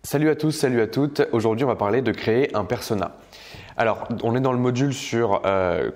Salut à tous, salut à toutes. Aujourd'hui, on va parler de créer un persona. Alors, on est dans le module sur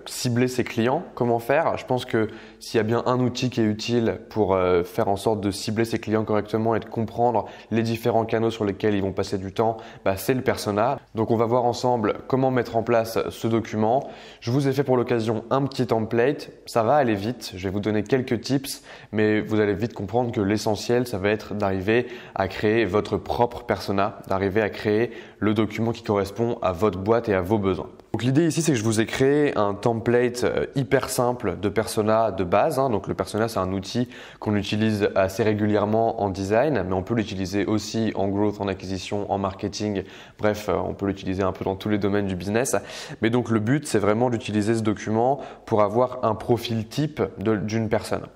cibler ses clients. Comment faire? Je pense que s'il y a bien un outil qui est utile pour faire en sorte de cibler ses clients correctement et de comprendre les différents canaux sur lesquels ils vont passer du temps, c'est le persona. Donc, on va voir ensemble comment mettre en place ce document. Je vous ai fait pour l'occasion un petit template. Ça va aller vite. Je vais vous donner quelques tips, mais vous allez vite comprendre que l'essentiel, ça va être d'arriver à créer votre propre persona, d'arriver à créer le document qui correspond à votre boîte et à vos besoins. Donc l'idée ici, c'est que je vous ai créé un template hyper simple de persona de base. Donc le persona, c'est un outil qu'on utilise assez régulièrement en design, mais on peut l'utiliser aussi en growth, en acquisition, en marketing. Bref, on peut l'utiliser un peu dans tous les domaines du business. Mais donc le but, c'est vraiment d'utiliser ce document pour avoir un profil type d'une personne.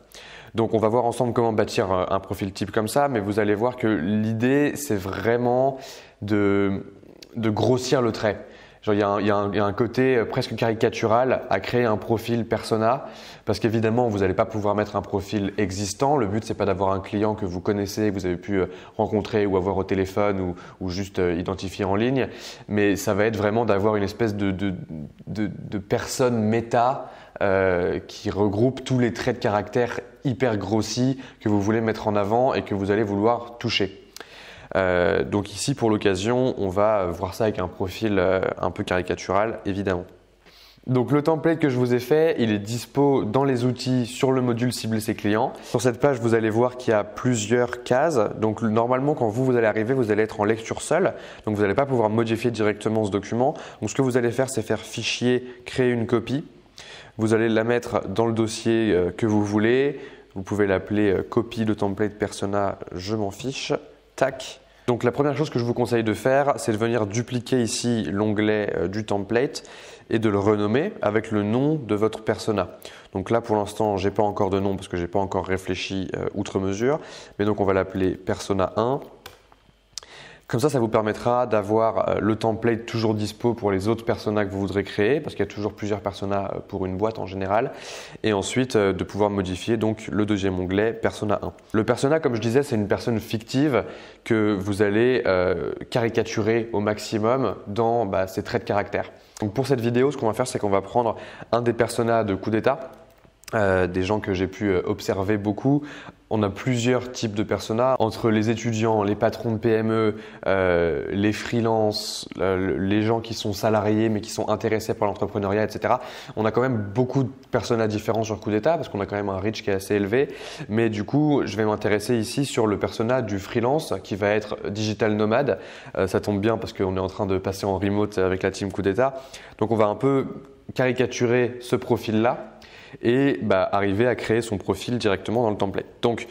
Donc on va voir ensemble comment bâtir un profil type comme ça, mais vous allez voir que l'idée, c'est vraiment de grossir le trait. Genre, il y a un côté presque caricatural à créer un profil persona parce qu'évidemment, vous n'allez pas pouvoir mettre un profil existant. Le but, c'est pas d'avoir un client que vous connaissez, que vous avez pu rencontrer ou avoir au téléphone ou juste identifier en ligne. Mais ça va être vraiment d'avoir une espèce de personne méta qui regroupe tous les traits de caractère hyper grossis que vous voulez mettre en avant et que vous allez vouloir toucher. Donc ici, pour l'occasion, on va voir ça avec un profil un peu caricatural, évidemment. Donc le template que je vous ai fait, il est dispo dans les outils sur le module cibler ses clients. Sur cette page, vous allez voir qu'il y a plusieurs cases. Donc normalement, quand vous allez arriver, vous allez être en lecture seule. Donc vous n'allez pas pouvoir modifier directement ce document. Donc ce que vous allez faire, c'est faire fichier, créer une copie. Vous allez la mettre dans le dossier que vous voulez. Vous pouvez l'appeler copie de template persona, je m'en fiche. Tac. Donc la première chose que je vous conseille de faire, c'est de venir dupliquer ici l'onglet du template et de le renommer avec le nom de votre persona. Donc là pour l'instant, j'ai pas encore de nom parce que j'ai pas encore réfléchi outre mesure, mais donc on va l'appeler persona 1. Comme ça vous permettra d'avoir le template toujours dispo pour les autres personas que vous voudrez créer, parce qu'il y a toujours plusieurs personas pour une boîte en général, et ensuite de pouvoir modifier donc le deuxième onglet persona 1. Le persona, comme je disais, c'est une personne fictive que vous allez caricaturer au maximum dans ses traits de caractère. Donc pour cette vidéo, ce qu'on va faire, c'est qu'on va prendre un des personas de coup d'état, des gens que j'ai pu observer beaucoup. On a plusieurs types de personas, entre les étudiants, les patrons de PME, les freelances, les gens qui sont salariés mais qui sont intéressés par l'entrepreneuriat, etc. On a quand même beaucoup de personas différents sur coup d'état parce qu'on a quand même un reach qui est assez élevé. Mais du coup, je vais m'intéresser ici sur le persona du freelance qui va être digital nomade. Ça tombe bien parce qu'on est en train de passer en remote avec la team coup d'état. Donc on va un peu caricaturer ce profil-là et arriver à créer son profil directement dans le template. Donc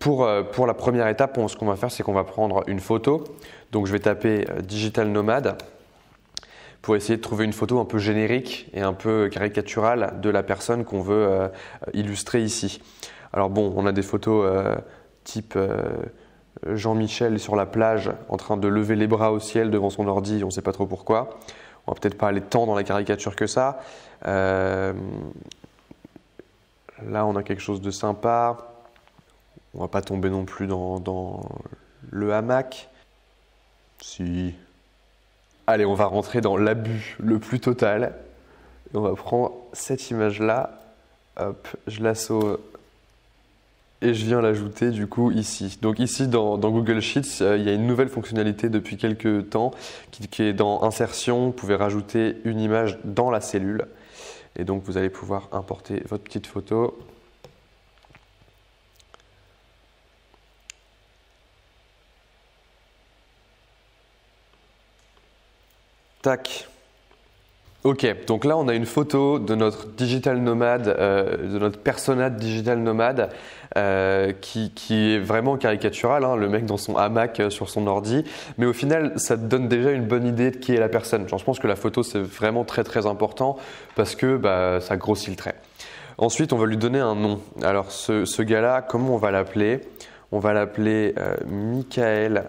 pour la première étape, ce qu'on va faire, c'est qu'on va prendre une photo. Donc je vais taper digital nomade pour essayer de trouver une photo un peu générique et un peu caricaturale de la personne qu'on veut illustrer ici. Alors bon, on a des photos type Jean-Michel sur la plage en train de lever les bras au ciel devant son ordi, on ne sait pas trop pourquoi. On va peut-être pas aller tant dans la caricature que ça. Là, on a quelque chose de sympa. On ne va pas tomber non plus dans le hamac. Si. Allez, on va rentrer dans l'abus le plus total. Et on va prendre cette image-là. Hop, je la sauve. Et je viens l'ajouter du coup ici. Donc ici, dans Google Sheets, il y a une nouvelle fonctionnalité depuis quelques temps qui est dans Insertion. Vous pouvez rajouter une image dans la cellule. Et donc, vous allez pouvoir importer votre petite photo. Tac. Ok, donc là, on a une photo de notre digital nomade, de notre persona de digital nomade qui est vraiment caricatural, le mec dans son hamac sur son ordi. Mais au final, ça te donne déjà une bonne idée de qui est la personne. Genre, je pense que la photo, c'est vraiment très très important parce que ça grossit le trait. Ensuite, on va lui donner un nom. Alors, ce gars-là, comment on va l'appeler? On va l'appeler Michael.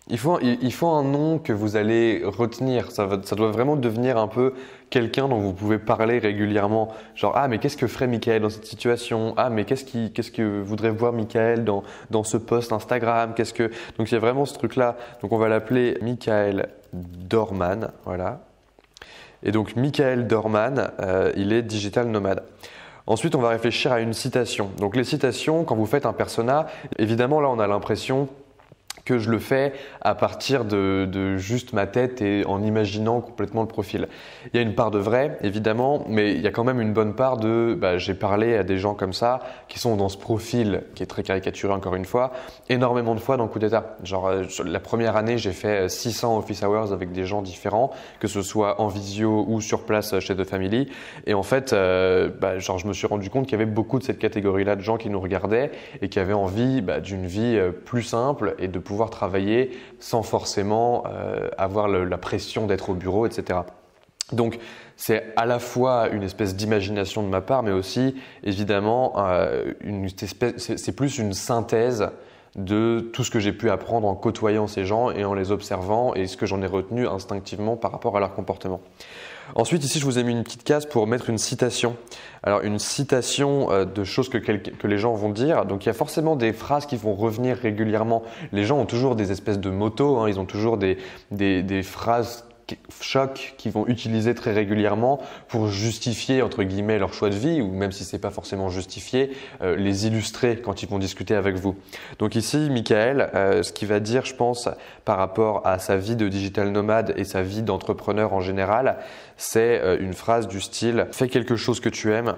Il faut un nom que vous allez retenir. Ça doit vraiment devenir un peu quelqu'un dont vous pouvez parler régulièrement. Genre, ah, mais qu'est-ce que ferait Michael dans cette situation? Ah, mais qu'est-ce que voudrait voir Michael dans ce post Instagram? Donc, il y a vraiment ce truc-là. Donc, on va l'appeler Michael Dorman. Voilà. Et donc, Michael Dorman, il est digital nomade. Ensuite, on va réfléchir à une citation. Donc, les citations, quand vous faites un persona, évidemment, là, on a l'impression que je le fais à partir de juste ma tête et en imaginant complètement le profil. Il y a une part de vrai, évidemment, mais il y a quand même une bonne part de j'ai parlé à des gens comme ça qui sont dans ce profil qui est très caricaturé encore une fois, énormément de fois dans Coup d'État. Genre la première année, j'ai fait 600 office hours avec des gens différents, que ce soit en visio ou sur place chez The Family. Et en fait, je me suis rendu compte qu'il y avait beaucoup de cette catégorie-là de gens qui nous regardaient et qui avaient envie d'une vie plus simple et de pouvoir travailler sans forcément avoir la pression d'être au bureau, etc. Donc, c'est à la fois une espèce d'imagination de ma part, mais aussi, évidemment, c'est plus une synthèse de tout ce que j'ai pu apprendre en côtoyant ces gens et en les observant et ce que j'en ai retenu instinctivement par rapport à leur comportement. Ensuite, ici, je vous ai mis une petite case pour mettre une citation. Alors, une citation de choses que les gens vont dire. Donc, il y a forcément des phrases qui vont revenir régulièrement. Les gens ont toujours des espèces de motos, hein, ils ont toujours des phrases chocs qu'ils vont utiliser très régulièrement pour justifier entre guillemets leur choix de vie, ou même si c'est pas forcément justifié, les illustrer quand ils vont discuter avec vous. Donc ici, Michael, ce qu'il va dire, je pense, par rapport à sa vie de digital nomade et sa vie d'entrepreneur en général, c'est une phrase du style « Fais quelque chose que tu aimes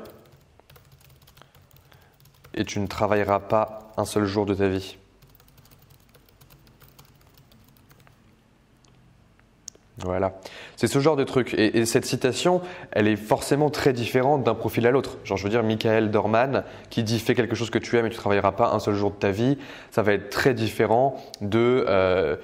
et tu ne travailleras pas un seul jour de ta vie ». Voilà, c'est ce genre de truc. Et cette citation, elle est forcément très différente d'un profil à l'autre. Genre, je veux dire, Michael Dorman qui dit « Fais quelque chose que tu aimes et tu ne travailleras pas un seul jour de ta vie », ça va être très différent de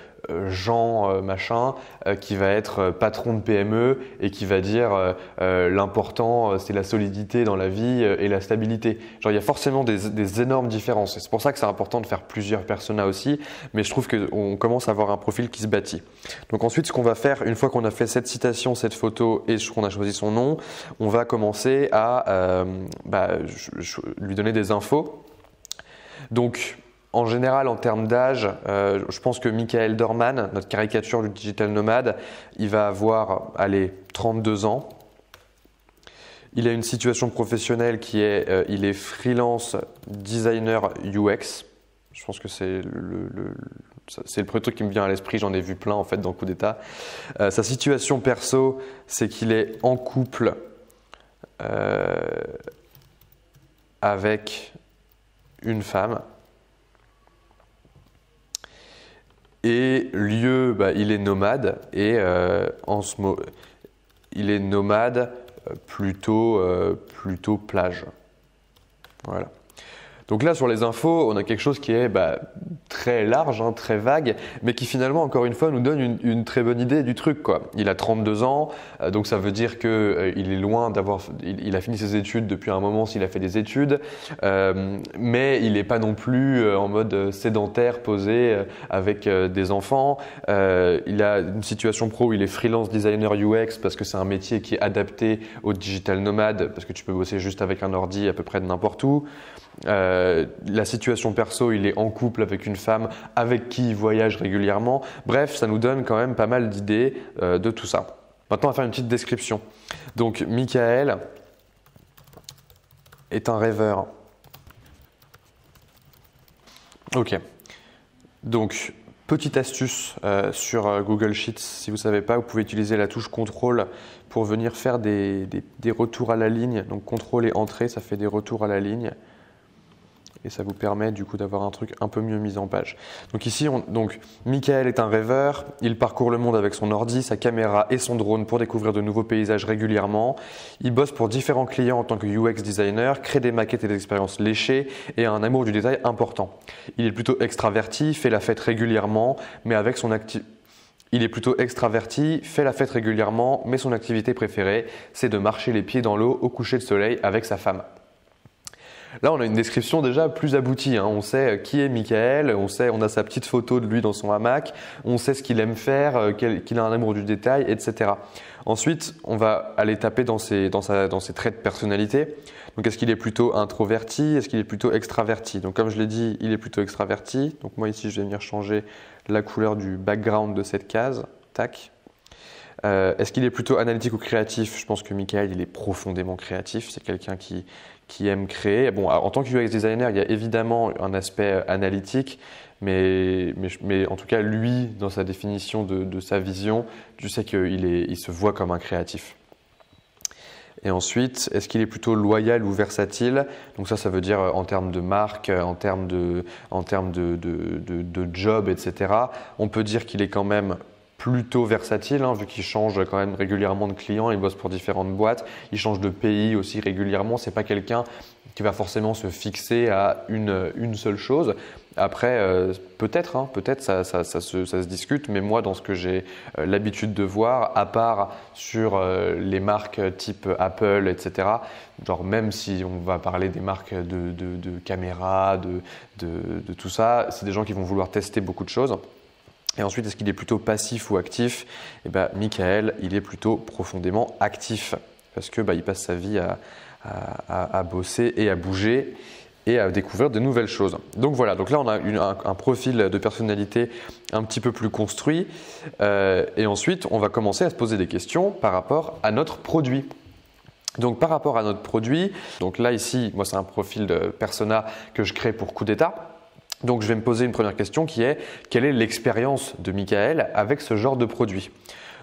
Jean machin qui va être patron de PME et qui va dire l'important c'est la solidité dans la vie et la stabilité. Genre, il y a forcément des énormes différences. Et c'est pour ça que c'est important de faire plusieurs personas aussi, mais je trouve qu'on commence à avoir un profil qui se bâtit. Donc ensuite, ce qu'on va faire, une fois qu'on a fait cette citation, cette photo et qu'on a choisi son nom, on va commencer à lui donner des infos. Donc, en général, en termes d'âge, je pense que Michael Dorman, notre caricature du digital nomade, il va avoir 32 ans. Il a une situation professionnelle qui est, il est freelance designer UX. Je pense que c'est le premier truc qui me vient à l'esprit, j'en ai vu plein en fait dans Coup d'État. Sa situation perso, c'est qu'il est en couple avec une femme. Et lieu, il est nomade et il est nomade plutôt plage. Voilà. Donc là, sur les infos, on a quelque chose qui est très large, hein, très vague, mais qui finalement, encore une fois, nous donne une très bonne idée du truc, quoi. Il a 32 ans, donc ça veut dire qu'il est loin d'avoir… Il a fini ses études depuis un moment s'il a fait des études, mais il n'est pas non plus en mode sédentaire, posé, avec des enfants. Il a une situation pro où il est freelance designer UX parce que c'est un métier qui est adapté au digital nomade, parce que tu peux bosser juste avec un ordi à peu près de n'importe où. La situation perso, il est en couple avec une femme avec qui il voyage régulièrement. Bref, ça nous donne quand même pas mal d'idées de tout ça. Maintenant, on va faire une petite description. Donc, Michael est un rêveur. Ok. Donc, petite astuce sur Google Sheets. Si vous ne savez pas, vous pouvez utiliser la touche contrôle pour venir faire des retours à la ligne. Donc, contrôle et entrée, ça fait des retours à la ligne. Et ça vous permet du coup d'avoir un truc un peu mieux mis en page. Donc ici, Michael est un rêveur, il parcourt le monde avec son ordi, sa caméra et son drone pour découvrir de nouveaux paysages régulièrement. Il bosse pour différents clients en tant que UX designer, crée des maquettes et des expériences léchées et a un amour du détail important. Il est plutôt extraverti, fait la fête régulièrement, mais avec son Il est plutôt extraverti, fait la fête régulièrement, mais son activité préférée, c'est de marcher les pieds dans l'eau au coucher de soleil avec sa femme. Là, on a une description déjà plus aboutie, hein. On sait qui est Michael, on a sa petite photo de lui dans son hamac, on sait ce qu'il aime faire, qu'il a un amour du détail, etc. Ensuite, on va aller taper dans ses traits de personnalité. Donc, est-ce qu'il est plutôt introverti? Est-ce qu'il est plutôt extraverti? Donc, comme je l'ai dit, il est plutôt extraverti. Donc, moi ici, je vais venir changer la couleur du background de cette case. Tac. Est-ce qu'il est plutôt analytique ou créatif? Je pense que Michael, il est profondément créatif. C'est quelqu'un qui aime créer. Bon, en tant que UX designer, il y a évidemment un aspect analytique, mais en tout cas, lui, dans sa définition de sa vision, tu sais qu'il se voit comme un créatif. Et ensuite, est-ce qu'il est plutôt loyal ou versatile? Donc ça veut dire en termes de marque, en termes de job, etc. On peut dire qu'il est quand même plutôt versatile, hein, vu qu'il change quand même régulièrement de clients, il bosse pour différentes boîtes, il change de pays aussi régulièrement. C'est pas quelqu'un qui va forcément se fixer à une seule chose. Après, peut-être ça se discute, mais moi, dans ce que j'ai l'habitude de voir, à part sur les marques type Apple, etc., genre même si on va parler des marques de caméras, de tout ça, c'est des gens qui vont vouloir tester beaucoup de choses. Et ensuite, est-ce qu'il est plutôt passif ou actif? Eh bien, Michael, il est plutôt profondément actif parce que il passe sa vie à bosser et à bouger et à découvrir de nouvelles choses. Donc voilà, donc là on a un profil de personnalité un petit peu plus construit et ensuite on va commencer à se poser des questions par rapport à notre produit. Donc par rapport à notre produit, donc là ici, moi c'est un profil de persona que je crée pour Coup d'État. Donc je vais me poser une première question qui est quelle est l'expérience de Michael avec ce genre de produit?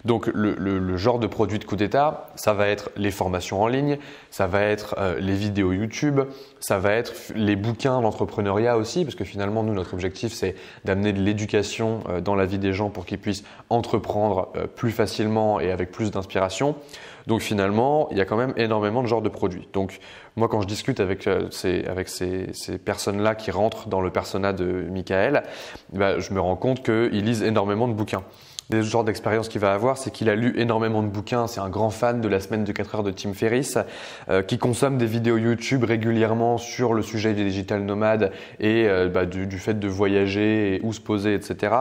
Donc le genre de produit de Coup d'État, ça va être les formations en ligne, ça va être les vidéos YouTube, ça va être les bouquins d'entrepreneuriat aussi, parce que finalement nous notre objectif c'est d'amener de l'éducation dans la vie des gens pour qu'ils puissent entreprendre plus facilement et avec plus d'inspiration. Donc finalement, il y a quand même énormément de genres de produits. Donc moi, quand je discute avec ces personnes-là qui rentrent dans le persona de Michael, je me rends compte qu'ils lisent énormément de bouquins. Des genres d'expérience qu'il va avoir, c'est qu'il a lu énormément de bouquins. C'est un grand fan de la semaine de 4 heures de Tim Ferriss, qui consomme des vidéos YouTube régulièrement sur le sujet des digital nomades et du fait de voyager, et où se poser, etc.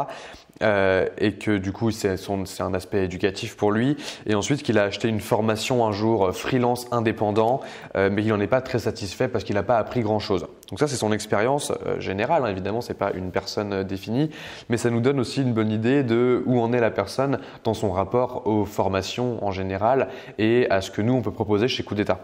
Et que du coup c'est un aspect éducatif pour lui, et ensuite qu'il a acheté une formation un jour freelance indépendant, mais il n'en est pas très satisfait parce qu'il n'a pas appris grand chose. Donc ça c'est son expérience générale, hein. Évidemment c'est pas une personne définie, mais ça nous donne aussi une bonne idée de où en est la personne dans son rapport aux formations en général et à ce que nous on peut proposer chez Coup d'État.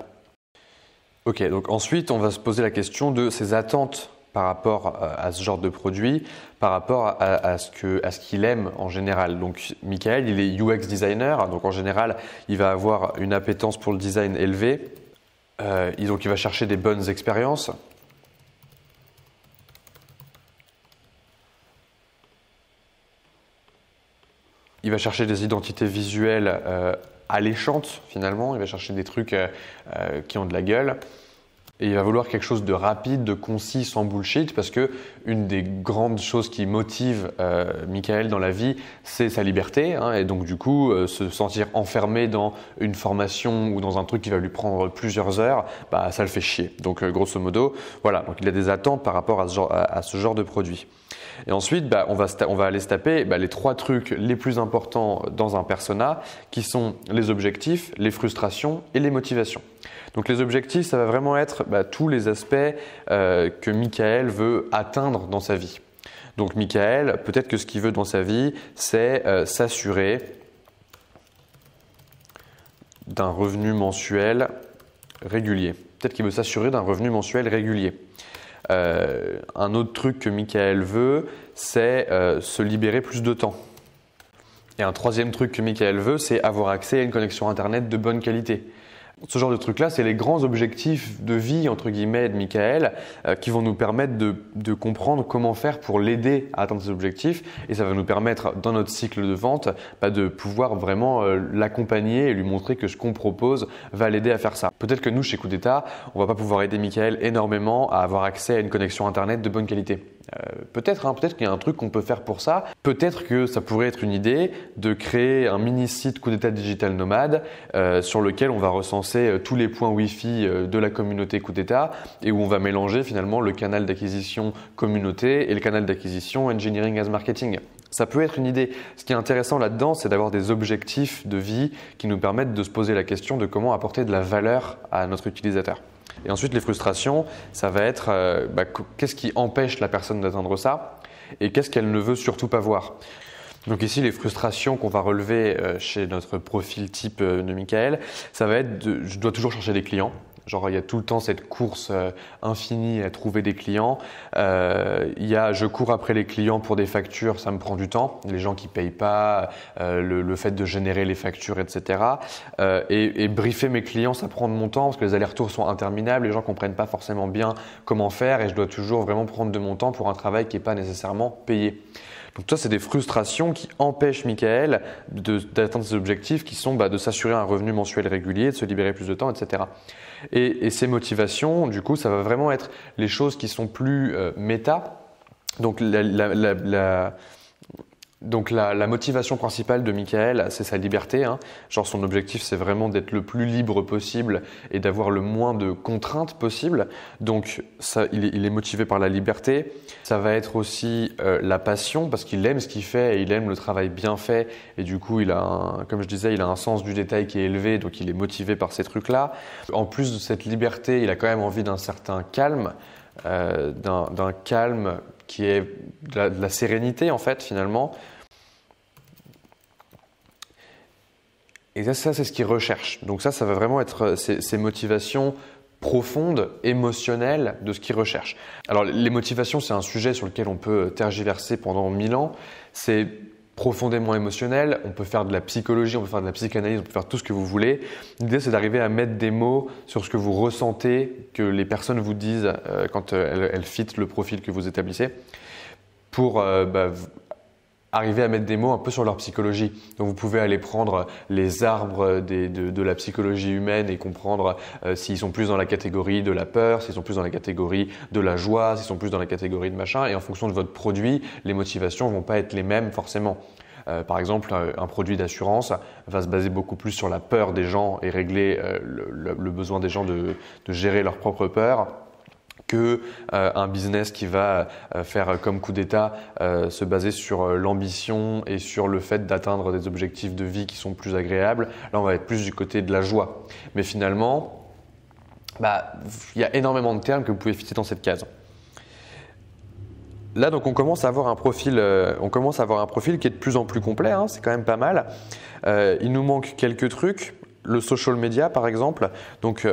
Ok, donc ensuite on va se poser la question de ses attentes par rapport à ce genre de produit, par rapport à ce qu'il aime en général. Donc Michael, il est UX designer, donc en général, il va avoir une appétence pour le design élevée. Donc il va chercher des bonnes expériences. Il va chercher des identités visuelles alléchantes finalement. Il va chercher des trucs qui ont de la gueule. Et il va vouloir quelque chose de rapide, de concis, sans bullshit, parce que une des grandes choses qui motive Michael dans la vie, c'est sa liberté, hein, et donc du coup, se sentir enfermé dans une formation ou dans un truc qui va lui prendre plusieurs heures, ça le fait chier. Donc grosso modo, voilà, donc il a des attentes par rapport à ce genre de produit. Et ensuite, on va aller se taper les 3 trucs les plus importants dans un persona, qui sont les objectifs, les frustrations et les motivations. Donc les objectifs, ça va vraiment être tous les aspects que Michael veut atteindre dans sa vie. Donc Michael, peut-être que ce qu'il veut dans sa vie, c'est s'assurer d'un revenu mensuel régulier. Peut-être qu'il veut s'assurer d'un revenu mensuel régulier. Un autre truc que Michael veut, c'est se libérer plus de temps. Et un troisième truc que Michael veut, c'est avoir accès à une connexion Internet de bonne qualité. Ce genre de trucs-là, c'est les grands objectifs de vie, entre guillemets, de Michael, qui vont nous permettre de comprendre comment faire pour l'aider à atteindre ses objectifs. Et ça va nous permettre, dans notre cycle de vente, de pouvoir vraiment l'accompagner et lui montrer que ce qu'on propose va l'aider à faire ça. Peut-être que nous, chez Coup d'État, on va pas pouvoir aider Michael énormément à avoir accès à une connexion Internet de bonne qualité. Peut-être qu'il y a un truc qu'on peut faire pour ça. Peut-être que ça pourrait être une idée de créer un mini-site Coup d'État Digital Nomade sur lequel on va recenser tous les points Wi-Fi de la communauté Coup d'État et où on va mélanger finalement le canal d'acquisition communauté et le canal d'acquisition Engineering as Marketing. Ça peut être une idée. Ce qui est intéressant là-dedans, c'est d'avoir des objectifs de vie qui nous permettent de se poser la question de comment apporter de la valeur à notre utilisateur. Et ensuite, les frustrations, ça va être qu'est-ce qui empêche la personne d'atteindre ça et qu'est-ce qu'elle ne veut surtout pas voir. Donc ici, les frustrations qu'on va relever chez notre profil type de Michael, ça va être je dois toujours chercher des clients. Genre, il y a tout le temps cette course infinie à trouver des clients. Je cours après les clients pour des factures, ça me prend du temps. Les gens qui ne payent pas, le fait de générer les factures, etc. Et briefer mes clients, ça prend de mon temps parce que les allers-retours sont interminables. Les gens ne comprennent pas forcément bien comment faire et je dois toujours vraiment prendre de mon temps pour un travail qui n'est pas nécessairement payé. Donc ça, c'est des frustrations qui empêchent Michael d'atteindre ses objectifs qui sont de s'assurer un revenu mensuel régulier, de se libérer plus de temps, etc. Et ces motivations, du coup, ça va vraiment être les choses qui sont plus méta. Donc la motivation principale de Michael, c'est sa liberté. Genre son objectif, c'est vraiment d'être le plus libre possible et d'avoir le moins de contraintes possible. Donc ça, il est motivé par la liberté. Ça va être aussi la passion parce qu'il aime ce qu'il fait et il aime le travail bien fait. Et du coup, comme je disais, il a un sens du détail qui est élevé, donc il est motivé par ces trucs-là. En plus de cette liberté, il a quand même envie d'un certain calme, d'un calme qui est de la sérénité en fait finalement. Et ça c'est ce qu'il recherche. Donc ça va vraiment être ses motivations profondes, émotionnelles de ce qu'il recherche. Alors les motivations, c'est un sujet sur lequel on peut tergiverser pendant 1000 ans. C'est profondément émotionnel, on peut faire de la psychologie, on peut faire de la psychanalyse, on peut faire tout ce que vous voulez. L'idée, c'est d'arriver à mettre des mots sur ce que vous ressentez, que les personnes vous disent quand elles fit le profil que vous établissez, pour arriver à mettre des mots un peu sur leur psychologie. Donc vous pouvez aller prendre les arbres de la psychologie humaine et comprendre s'ils sont plus dans la catégorie de la peur, s'ils sont plus dans la catégorie de la joie, s'ils sont plus dans la catégorie de machin. Et en fonction de votre produit, les motivations ne vont pas être les mêmes forcément. Par exemple, un produit d'assurance va se baser beaucoup plus sur la peur des gens et régler le besoin des gens de gérer leur propre peur, que un business qui va faire comme Coup d'État se baser sur l'ambition et sur le fait d'atteindre des objectifs de vie qui sont plus agréables. Là, on va être plus du côté de la joie. Mais finalement, il y a énormément de termes que vous pouvez fitter dans cette case. Là, donc, on commence à avoir un profil qui est de plus en plus complet. C'est quand même pas mal. Il nous manque quelques trucs. Le social media, par exemple. Donc,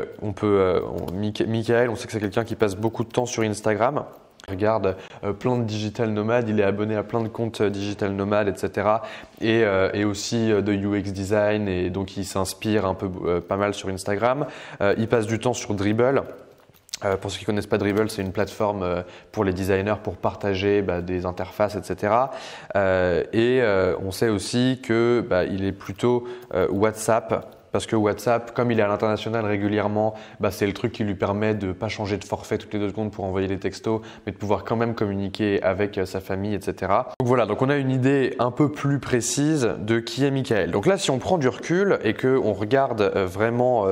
Michael, on sait que c'est quelqu'un qui passe beaucoup de temps sur Instagram. Il regarde plein de digital nomades, il est abonné à plein de comptes digital nomades, etc. Et aussi de UX design, et donc il s'inspire un peu pas mal sur Instagram. Il passe du temps sur Dribbble. Pour ceux qui ne connaissent pas Dribbble, c'est une plateforme pour les designers pour partager des interfaces, etc. On sait aussi qu'il est plutôt WhatsApp. Parce que WhatsApp, comme il est à l'international régulièrement, c'est le truc qui lui permet de ne pas changer de forfait toutes les 2 secondes pour envoyer des textos, mais de pouvoir quand même communiquer avec sa famille, etc. Donc voilà, donc on a une idée un peu plus précise de qui est Michael. Donc là, si on prend du recul et qu'on regarde vraiment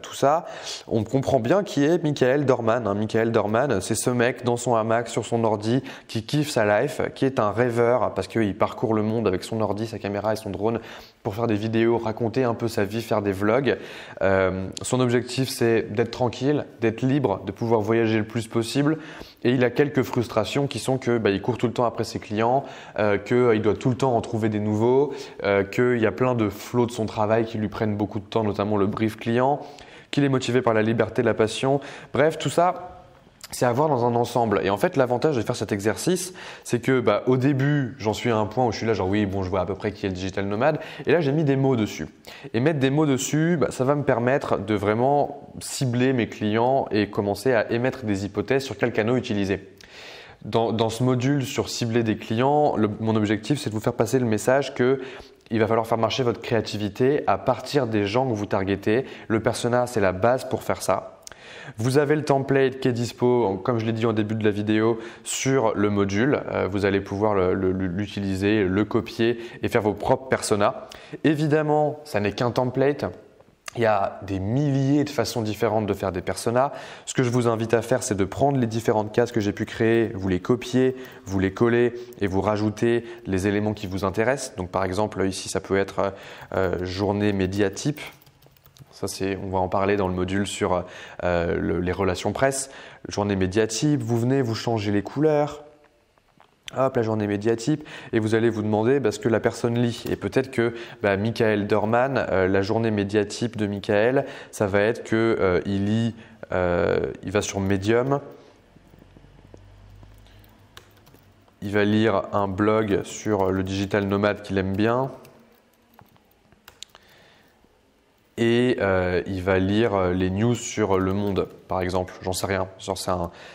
tout ça, on comprend bien qui est Michael Dorman. Michael Dorman, c'est ce mec dans son hamac, sur son ordi, qui kiffe sa life, qui est un rêveur parce qu'il parcourt le monde avec son ordi, sa caméra et son drone pour faire des vidéos, raconter un peu sa vie, faire des vlogs. Son objectif, c'est d'être tranquille, d'être libre, de pouvoir voyager le plus possible. Et il a quelques frustrations qui sont il court tout le temps après ses clients, qu'il doit tout le temps en trouver des nouveaux, qu'il y a plein de flots de son travail qui lui prennent beaucoup de temps, notamment le brief client, qu'il est motivé par la liberté, la passion. Bref, tout ça, c'est à voir dans un ensemble. Et en fait, l'avantage de faire cet exercice, c'est que au début, j'en suis à un point où je suis là, genre oui, bon, je vois à peu près qui est le digital nomade. Et là, j'ai mis des mots dessus. Et mettre des mots dessus, ça va me permettre de vraiment cibler mes clients et commencer à émettre des hypothèses sur quels canaux utiliser. Dans ce module sur cibler des clients, mon objectif, c'est de vous faire passer le message que il va falloir faire marcher votre créativité à partir des gens que vous targetez. Le persona, c'est la base pour faire ça. Vous avez le template qui est dispo, comme je l'ai dit en début de la vidéo, sur le module. Vous allez pouvoir l'utiliser, le copier et faire vos propres personas. Évidemment, ça n'est qu'un template. Il y a des milliers de façons différentes de faire des personas. Ce que je vous invite à faire, c'est de prendre les différentes cases que j'ai pu créer, vous les copier, vous les coller et vous rajoutez les éléments qui vous intéressent. Donc par exemple, ici, ça peut être journée média type. Ça, on va en parler dans le module sur les relations presse. Journée média type, vous venez, vous changez les couleurs. Hop, la journée média type, et vous allez vous demander ce que la personne lit. Et peut-être que Michael Dorman, la journée média type de Michael, ça va être que il va sur Medium, il va lire un blog sur le digital nomade qu'il aime bien, et il va lire les news sur Le Monde, par exemple. J'en sais rien.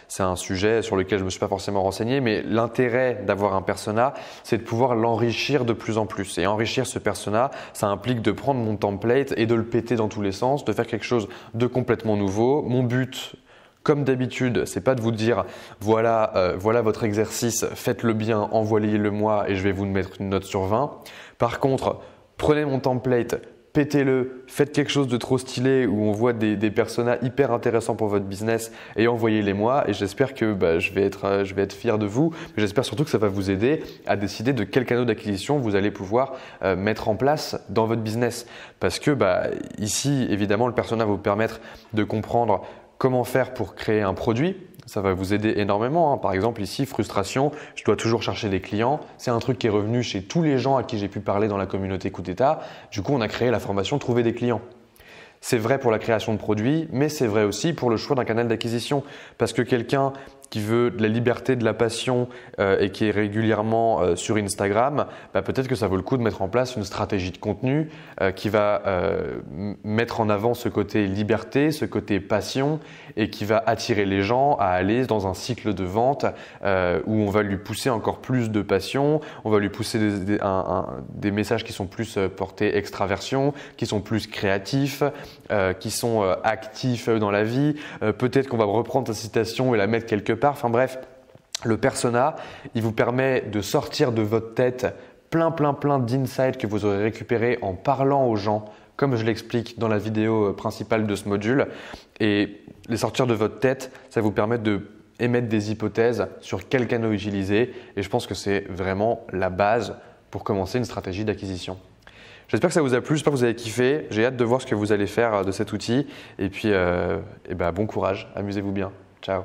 C'est un sujet sur lequel je ne me suis pas forcément renseigné, mais l'intérêt d'avoir un persona, c'est de pouvoir l'enrichir de plus en plus. Et enrichir ce persona, ça implique de prendre mon template et de le péter dans tous les sens, de faire quelque chose de complètement nouveau. Mon but, comme d'habitude, c'est pas de vous dire voilà votre exercice, faites-le bien, envoyez-le moi et je vais vous mettre une note sur 20. Par contre, prenez mon template, pétez-le, faites quelque chose de trop stylé où on voit des personas hyper intéressants pour votre business et envoyez-les moi. Et j'espère que je vais être fier de vous. Mais j'espère surtout que ça va vous aider à décider de quel canal d'acquisition vous allez pouvoir mettre en place dans votre business. Parce que ici, évidemment, le persona va vous permettre de comprendre comment faire pour créer un produit. Ça va vous aider énormément. Par exemple, ici, frustration, je dois toujours chercher des clients. C'est un truc qui est revenu chez tous les gens à qui j'ai pu parler dans la communauté Coup d'État. Du coup, on a créé la formation Trouver des clients. C'est vrai pour la création de produits, mais c'est vrai aussi pour le choix d'un canal d'acquisition. Parce que quelqu'un qui veut de la liberté, de la passion et qui est régulièrement sur Instagram, peut-être que ça vaut le coup de mettre en place une stratégie de contenu qui va mettre en avant ce côté liberté, ce côté passion et qui va attirer les gens à aller dans un cycle de vente où on va lui pousser encore plus de passion, on va lui pousser des messages qui sont plus portés extraversion, qui sont plus créatifs, qui sont actifs dans la vie. Peut-être qu'on va reprendre sa citation et la mettre quelque part. Enfin bref, le persona, il vous permet de sortir de votre tête plein d'insights que vous aurez récupérés en parlant aux gens, comme je l'explique dans la vidéo principale de ce module. Et les sortir de votre tête, ça vous permet de émettre des hypothèses sur quel canal utiliser. Et je pense que c'est vraiment la base pour commencer une stratégie d'acquisition. J'espère que ça vous a plu, j'espère que vous avez kiffé. J'ai hâte de voir ce que vous allez faire de cet outil. Et puis, bon courage, amusez-vous bien. Ciao.